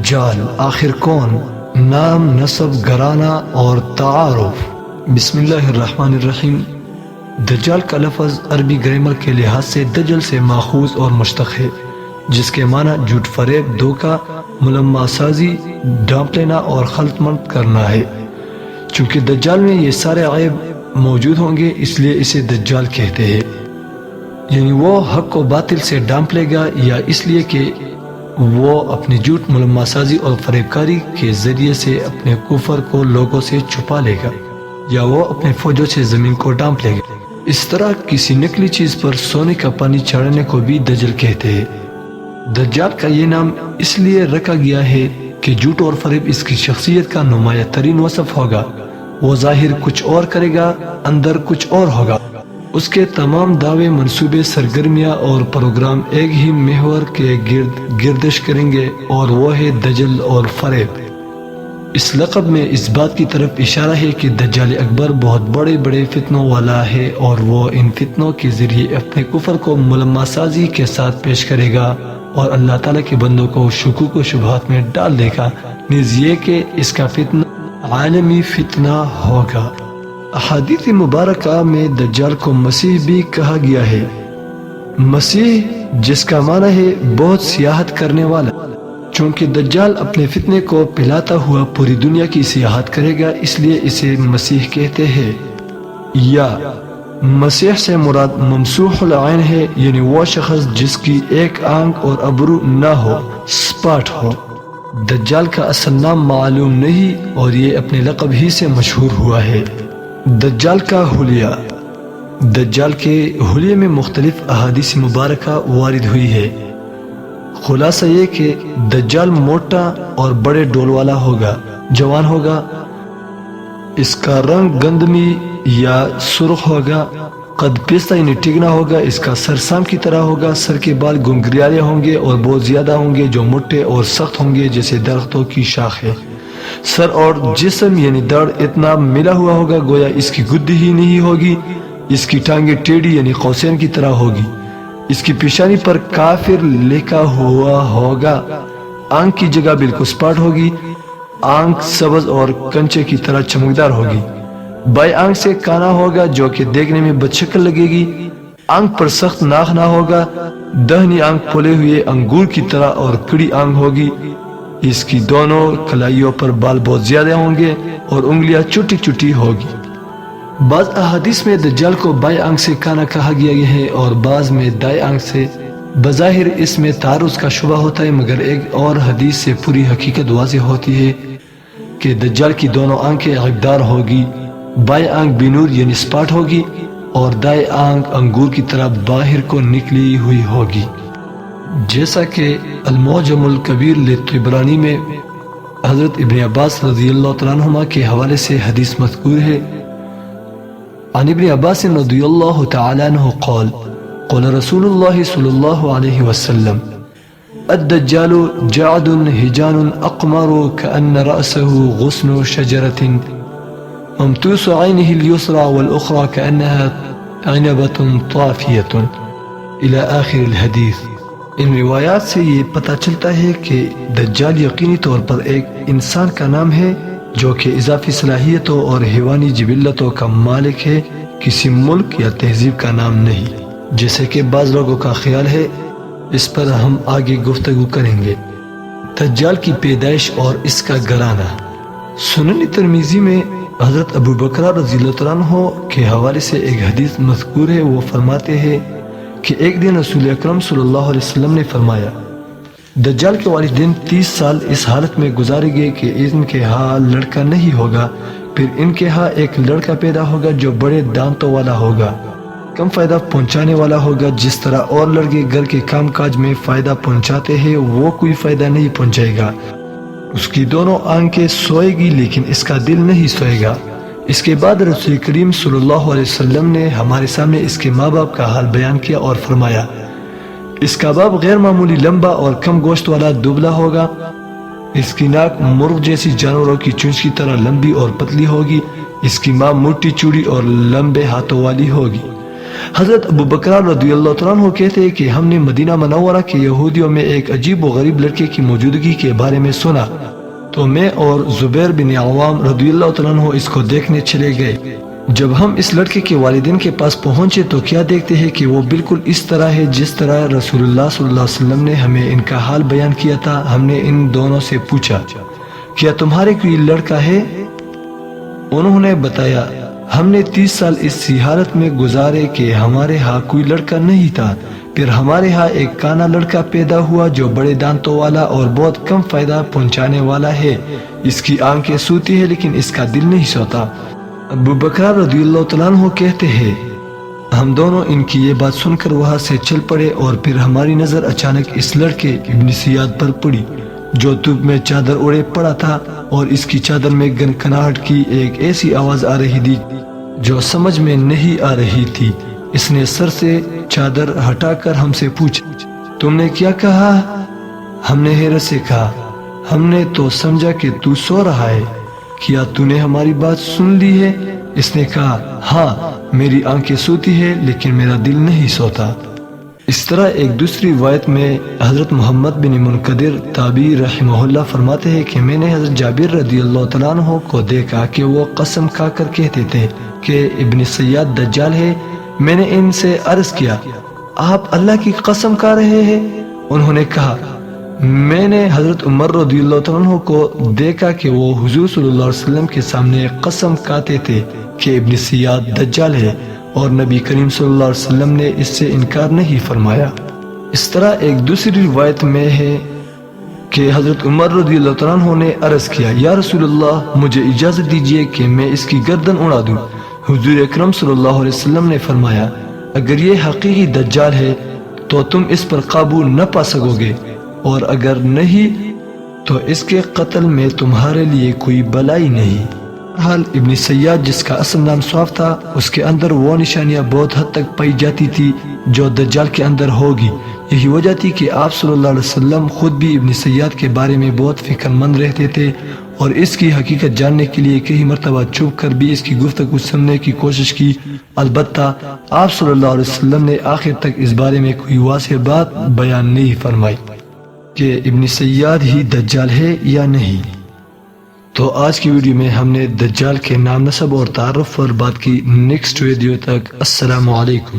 دجال آخر کون؟ نام، نسب، گھرانہ اور تعارف۔ بسم اللہ الرحمن الرحیم۔ دجال کا لفظ عربی گرامر کے لحاظ سے دجل سے ماخوذ اور مشتق ہے، جس کے معنی جھوٹ، فریب، دھوکہ، ملمہ سازی، ڈانپ لینا اور خلط ملط کرنا ہے۔ چونکہ دجال میں یہ سارے عیب موجود ہوں گے، اس لیے اسے دجال کہتے ہیں۔ یعنی وہ حق کو باطل سے ڈانپ لے گا، یا اس لیے کہ وہ اپنی جھوٹ، ملمہ سازی اور فریب کاری کے ذریعے سے اپنے کفر کو لوگوں سے چھپا لے گا، یا وہ اپنے فوجوں سے زمین کو ڈانپ لے گا۔ اس طرح کسی نکلی چیز پر سونے کا پانی چڑھانے کو بھی دجل کہتے ہیں۔ دجال کا یہ نام اس لیے رکھا گیا ہے کہ جھوٹ اور فریب اس کی شخصیت کا نمایاں ترین وصف ہوگا۔ وہ ظاہر کچھ اور کرے گا، اندر کچھ اور ہوگا۔ اس کے تمام دعوے، منصوبے، سرگرمیاں اور پروگرام ایک ہی محور کے گرد گردش کریں گے، اور وہ ہے دجل اور فریب۔ اس لقب میں اس بات کی طرف اشارہ ہے کہ دجال اکبر بہت بڑے بڑے فتنوں والا ہے، اور وہ ان فتنوں کے ذریعے اپنے کفر کو ملمہ سازی کے ساتھ پیش کرے گا اور اللہ تعالیٰ کے بندوں کو شکوک و شبہات میں ڈال دے گا، نیز یہ کہ اس کا فتنہ عالمی فتنہ ہوگا۔ احادیث مبارکہ میں دجال کو مسیح بھی کہا گیا ہے۔ مسیح جس کا معنی ہے بہت سیاحت کرنے والا، چونکہ دجال اپنے فتنے کو پھیلاتا ہوا پوری دنیا کی سیاحت کرے گا، اس لیے اسے مسیح کہتے ہیں۔ یا مسیح سے مراد ممسوح العین ہے، یعنی وہ شخص جس کی ایک آنکھ اور ابرو نہ ہو، سپاٹ ہو۔ دجال کا اصل نام معلوم نہیں، اور یہ اپنے لقب ہی سے مشہور ہوا ہے۔ دجال کا حلیہ۔ دجال کے حلیے میں مختلف احادیث مبارکہ وارد ہوئی ہے۔ خلاصہ یہ کہ دجال موٹا اور بڑے ڈول والا ہوگا، جوان ہوگا، اس کا رنگ گندمی یا سرخ ہوگا، قد پیستہ یعنی ٹگنا ہوگا، اس کا سر سام کی طرح ہوگا، سر کے بال گنگریالے ہوں گے اور بہت زیادہ ہوں گے، جو موٹے اور سخت ہوں گے جیسے درختوں کی شاخ ہے۔ سر اور جسم یعنی دڑ اتنا ملا ہوا ہوگا گویا اس کی گدی ہی نہیں ہوگی، اس کی ٹانگیں ٹیڑھی یعنی قوسین کی طرح ہوگی، اس کی پیشانی پر کافر لکھا ہوا ہوگا، آنکھ کی جگہ بالکل سپاٹ ہوگی، آنکھ سبز اور کنچے کی طرح چمکدار ہوگی، بائیں آنکھ سے کانا ہوگا جو کہ دیکھنے میں بدشکل لگے گی، آنکھ پر سخت ناخ نہ ہوگا، دہنی آنکھ پھولے ہوئے انگور کی طرح اور کڑی آنکھ ہوگی، اس کی دونوں کلائیوں پر بال بہت زیادہ ہوں گے اور انگلیاں چھوٹی چھوٹی ہوگی۔ بعض احادیث میں دجال کو بائیں آنکھ سے کانا کہا گیا ہے اور بعض میں دائیں آنکھ سے۔ بظاہر اس میں تعارض کا شبہ ہوتا ہے، مگر ایک اور حدیث سے پوری حقیقت واضح ہوتی ہے کہ دجال کی دونوں آنکھیں عیبدار ہوگی، بائیں آنکھ بنور یعنی سپاٹ ہوگی اور دائیں آنکھ انگور کی طرح باہر کو نکلی ہوئی ہوگی۔ جیسا کہ المعجم الکبیر لطبرانی میں حضرت ابن عباس رضی اللہ تعالیٰ عنہما کے حوالے سے حدیث مذکور ہے۔ عن ابن عباس رضی اللہ تعالیٰ عنہ قال قال رسول اللہ صلی اللہ علیہ وسلم الدجال جعد ہجان اقمر كأن رأسه غصن شجرة ممتوس عينه اليسرى والأخرى كأنها عنبة طافية إلى آخر الحدیث۔ ان روایات سے یہ پتہ چلتا ہے کہ دجال یقینی طور پر ایک انسان کا نام ہے جو کہ اضافی صلاحیتوں اور حیوانی جبلتوں کا مالک ہے، کسی ملک یا تہذیب کا نام نہیں، جیسے کہ بعض لوگوں کا خیال ہے۔ اس پر ہم آگے گفتگو کریں گے۔ دجال کی پیدائش اور اس کا گھرانہ۔ سنن ترمذی میں حضرت ابو بکر رضی اللہ عنہ کے حوالے سے ایک حدیث مذکور ہے۔ وہ فرماتے ہیں کہ ایک دن رسول اکرم صلی اللہ علیہ وسلم نے فرمایا، دجال کے والدین 30 سال اس حالت میں گزارے گے کہ ان کے ہاں لڑکا نہیں ہوگا، پھر ان کے ہاں ایک لڑکا پیدا ہوگا جو بڑے دانتوں والا ہوگا، کم فائدہ پہنچانے والا ہوگا۔ جس طرح اور لڑکے گھر کے کام کاج میں فائدہ پہنچاتے ہیں، وہ کوئی فائدہ نہیں پہنچائے گا۔ اس کی دونوں آنکھیں سوئے گی لیکن اس کا دل نہیں سوئے گا۔ اس کے بعد رسول کریم صلی اللہ علیہ وسلم نے ہمارے سامنے اس کے ماں باپ کا حال بیان کیا اور فرمایا، اس کا باپ غیر معمولی لمبا اور کم گوشت والا دبلا ہوگا، اس کی ناک مرغ جیسی جانوروں کی چونچ کی طرح لمبی اور پتلی ہوگی، اس کی ماں موٹی چوڑی اور لمبے ہاتھوں والی ہوگی۔ حضرت ابو بکر رضی اللہ تعالیٰ عنہ کہتے ہیں کہ ہم نے مدینہ منورہ کے یہودیوں میں ایک عجیب و غریب لڑکے کی موجودگی کے بارے میں سنا، تو میں اور زبیر بن عوام رضی اللہ تعالیٰ عنہ اس کو دیکھنے چلے گئے۔ جب ہم اس لڑکے کے والدین کے پاس پہنچے تو کیا دیکھتے ہیں کہ وہ بالکل اس طرح ہے جس طرح رسول اللہ صلی اللہ علیہ وسلم نے ہمیں ان کا حال بیان کیا تھا۔ ہم نے ان دونوں سے پوچھا، کیا تمہارے کوئی لڑکا ہے؟ انہوں نے بتایا، ہم نے 30 سال اس حالت میں گزارے کہ ہمارے ہاں کوئی لڑکا نہیں تھا، پھر ہمارے ہاں ایک کانا لڑکا پیدا ہوا جو بڑے دانتوں والا اور بہت کم فائدہ پہنچانے والا ہے۔ اس کی آنکھیں سوتی ہے لیکن اس کا دل نہیں سوتا۔ ابو بکر رضی اللہ تعالیٰ عنہ کہتے ہیں، ہم دونوں ان کی یہ بات سن کر وہاں سے چل پڑے، اور پھر ہماری نظر اچانک اس لڑکے ابن سیاد پر پڑی جو دھوپ میں چادر اوڑے پڑا تھا، اور اس کی چادر میں گنگناہٹ کی ایک ایسی آواز آ رہی تھی جو سمجھ میں نہیں آ رہی تھی۔ اس نے سر سے چادر ہٹا کر ہم سے پوچھا، تم نے کیا کہا؟ ہم نے حیرت سے کہا، ہم نے تو سمجھا کہ تو سو رہا ہے، کیا تو نے ہماری بات سن لی ہے؟ اس نے کہا، ہاں میری آنکھیں سوتی ہے لیکن میرا دل نہیں سوتا۔ اس طرح ایک دوسری روایت میں حضرت محمد بن منقدر تابعی رحمہ اللہ فرماتے ہیں کہ میں نے حضرت جابر رضی اللہ تعالیٰ عنہ کو دیکھا کہ وہ قسم کھا کر کہتے تھے کہ ابن سیاد دجال ہے۔ میں نے ان سے عرض کیا، آپ اللہ کی قسم کھا رہے ہیں؟ انہوں نے کہا، میں نے حضرت عمر رضی اللہ تعالیٰ عنہ کو دیکھا کہ وہ حضور صلی اللہ علیہ وسلم کے سامنے قسم کھاتے تھے کہ ابن سیاد دجال ہے، اور نبی کریم صلی اللہ علیہ وسلم نے اس سے انکار نہیں فرمایا۔ اس طرح ایک دوسری روایت میں ہے کہ حضرت عمر رضی اللہ تعالیٰ عنہ نے عرض کیا، یا رسول اللہ، مجھے اجازت دیجیے کہ میں اس کی گردن اڑا دوں۔ حضور اکرم صلی اللہ علیہ وسلم نے فرمایا، اگر یہ حقیقی دجال ہے تو تم اس پر قابو نہ پا سکو گے، اور اگر نہیں تو اس کے قتل میں تمہارے لیے کوئی بلائی نہیں۔ حال ابن سیاد جس کا اصل نام صاف تھا، اس کے اندر وہ نشانیاں بہت حد تک پائی جاتی تھی جو دجال کے اندر ہوگی۔ یہی وجہ تھی کہ آپ صلی اللہ علیہ وسلم خود بھی ابن سیاد کے بارے میں بہت فکر مند رہتے تھے، اور اس کی حقیقت جاننے کے لیے کئی مرتبہ چھپ کر بھی اس کی گفتگو سننے کی کوشش کی۔ البتہ آپ صلی اللہ علیہ وسلم نے آخر تک اس بارے میں کوئی واضح بات بیان نہیں فرمائی کہ ابن سیاد ہی دجال ہے یا نہیں۔ تو آج کی ویڈیو میں ہم نے دجال کے نام، نسب اور تعارف پر بات کی۔ نیکسٹ ویڈیو تک السلام علیکم۔